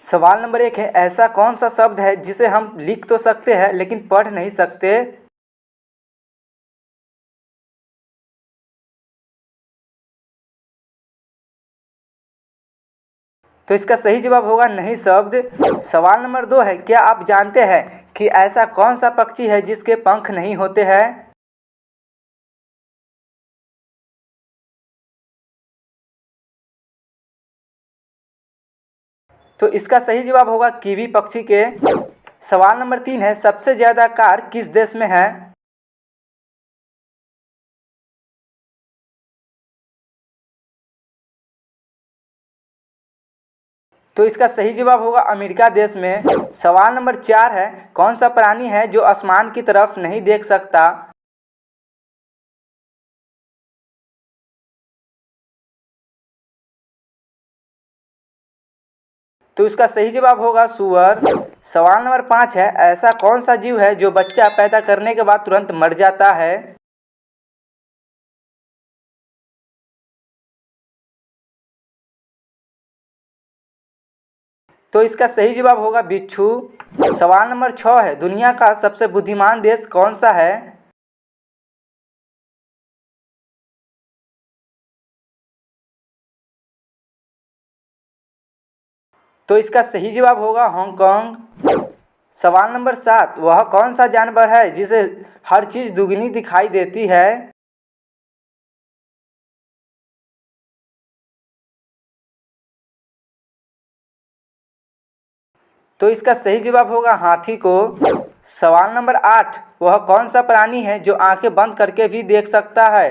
सवाल नंबर 1 है, ऐसा कौन सा शब्द है जिसे हम लिख तो सकते हैं लेकिन पढ़ नहीं सकते? तो इसका सही जवाब होगा नहीं शब्द। सवाल नंबर 2 है, क्या आप जानते हैं कि ऐसा कौन सा पक्षी है जिसके पंख नहीं होते हैं? तो इसका सही जवाब होगा कीवी पक्षी के। सवाल नंबर 3 है, सबसे ज़्यादा कार किस देश में है? तो इसका सही जवाब होगा अमेरिका देश में। सवाल नंबर 4 है, कौन सा प्राणी है जो आसमान की तरफ नहीं देख सकता? तो इसका सही जवाब होगा सूअर। सवाल नंबर 5 है, ऐसा कौन सा जीव है जो बच्चा पैदा करने के बाद तुरंत मर जाता है? तो इसका सही जवाब होगा बिच्छू। सवाल नंबर 6 है, दुनिया का सबसे बुद्धिमान देश कौन सा है? तो इसका सही जवाब होगा हांगकांग। सवाल नंबर 7, वह कौन सा जानवर है जिसे हर चीज़ दुगनी दिखाई देती है? तो इसका सही जवाब होगा हाथी को। सवाल नंबर 8, वह कौन सा प्राणी है जो आंखें बंद करके भी देख सकता है?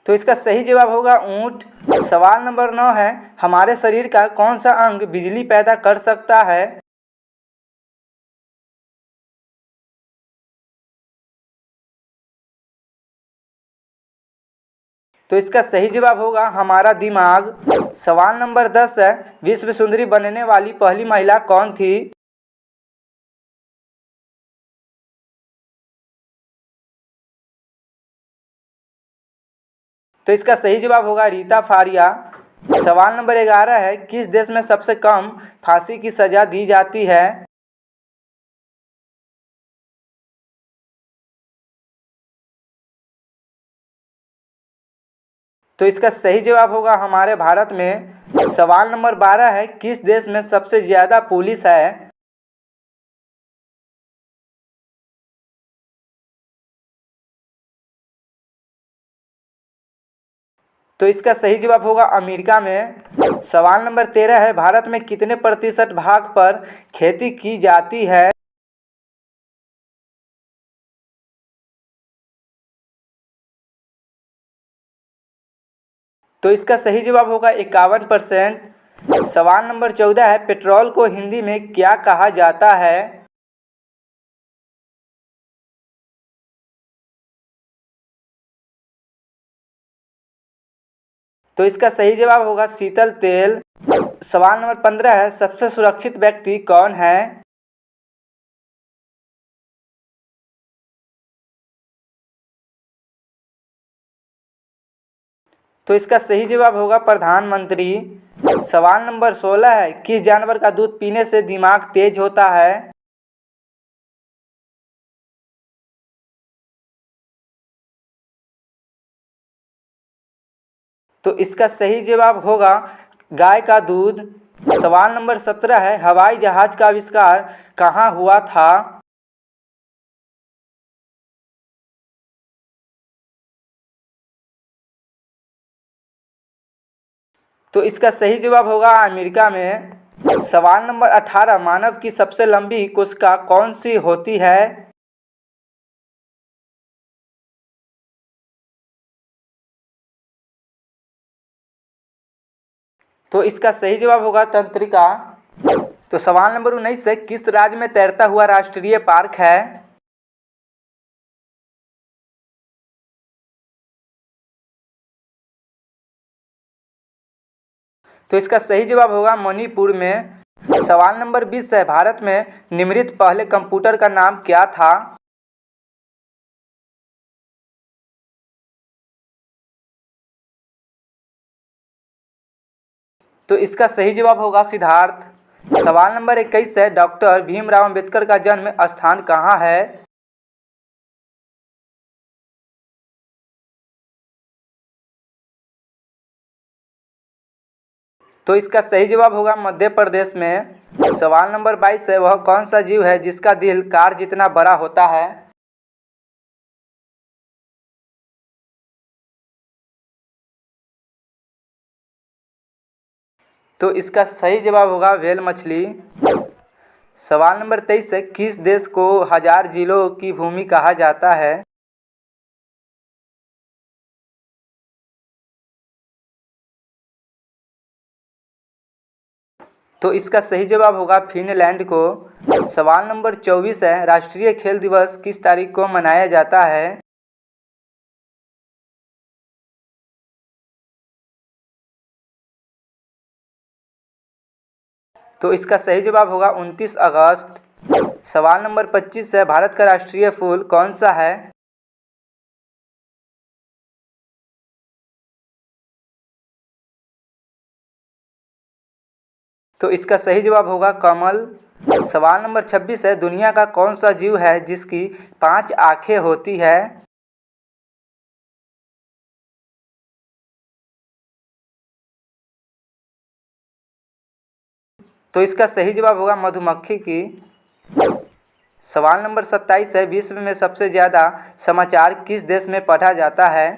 तो इसका सही जवाब होगा ऊंट। सवाल नंबर 9 है, हमारे शरीर का कौन सा अंग बिजली पैदा कर सकता है? तो इसका सही जवाब होगा हमारा दिमाग। सवाल नंबर 10 है, विश्व सुंदरी बनने वाली पहली महिला कौन थी? तो इसका सही जवाब होगा रीता फारिया। सवाल नंबर 11 है, किस देश में सबसे कम फांसी की सज़ा दी जाती है? तो इसका सही जवाब होगा हमारे भारत में। सवाल नंबर 12 है, किस देश में सबसे ज़्यादा पुलिस है? तो इसका सही जवाब होगा अमेरिका में। सवाल नंबर 13 है, भारत में कितने प्रतिशत भाग पर खेती की जाती है? तो इसका सही जवाब होगा 51%। सवाल नंबर 14 है, पेट्रोल को हिंदी में क्या कहा जाता है? तो इसका सही जवाब होगा शीतल तेल। सवाल नंबर 15 है, सबसे सुरक्षित व्यक्ति कौन है? तो इसका सही जवाब होगा प्रधानमंत्री। सवाल नंबर 16 है, किस जानवर का दूध पीने से दिमाग तेज होता है? तो इसका सही जवाब होगा गाय का दूध। सवाल नंबर 17 है, हवाई जहाज का आविष्कार कहाँ हुआ था? तो इसका सही जवाब होगा अमेरिका में। सवाल नंबर 18, मानव की सबसे लंबी कोशिका कौन सी होती है? तो इसका सही जवाब होगा तंत्रिका। तो सवाल नंबर 19 है, किस राज्य में तैरता हुआ राष्ट्रीय पार्क है? तो इसका सही जवाब होगा मणिपुर में। सवाल नंबर 20 है, भारत में निर्मित पहले कंप्यूटर का नाम क्या था? तो इसका सही जवाब होगा सिद्धार्थ। सवाल नंबर 21 है, डॉक्टर भीमराव अंबेडकर का जन्म स्थान कहाँ है? तो इसका सही जवाब होगा मध्य प्रदेश में। सवाल नंबर 22 है, वह कौन सा जीव है जिसका दिल कार जितना बड़ा होता है? तो इसका सही जवाब होगा व्हेल मछली। सवाल नंबर 23 है, किस देश को हजार जिलों की भूमि कहा जाता है? तो इसका सही जवाब होगा फिनलैंड को। सवाल नंबर 24 है, राष्ट्रीय खेल दिवस किस तारीख को मनाया जाता है? तो इसका सही जवाब होगा 29 अगस्त। सवाल नंबर 25 है, भारत का राष्ट्रीय फूल कौन सा है? तो इसका सही जवाब होगा कमल। सवाल नंबर 26 है, दुनिया का कौन सा जीव है जिसकी 5 आंखें होती है? तो इसका सही जवाब होगा मधुमक्खी की। सवाल नंबर 27 है, विश्व में सबसे ज़्यादा समाचार किस देश में पढ़ा जाता है?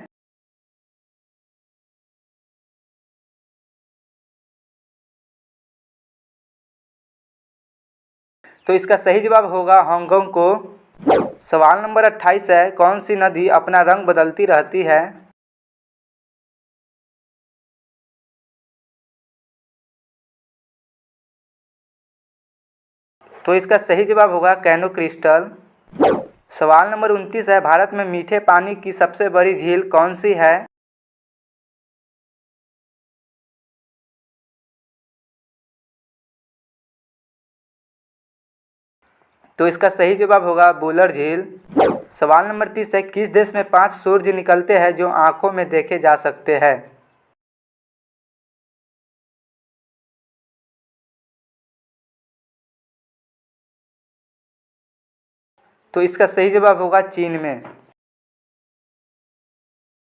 तो इसका सही जवाब होगा हांगकांग को। सवाल नंबर 28 है, कौन सी नदी अपना रंग बदलती रहती है? तो इसका सही जवाब होगा कैनो क्रिस्टल। सवाल नंबर 29 है, भारत में मीठे पानी की सबसे बड़ी झील कौन सी है? तो इसका सही जवाब होगा बुलर झील। सवाल नंबर 30 है, किस देश में 5 सूर्य निकलते हैं जो आंखों में देखे जा सकते हैं? तो इसका सही जवाब होगा चीन में।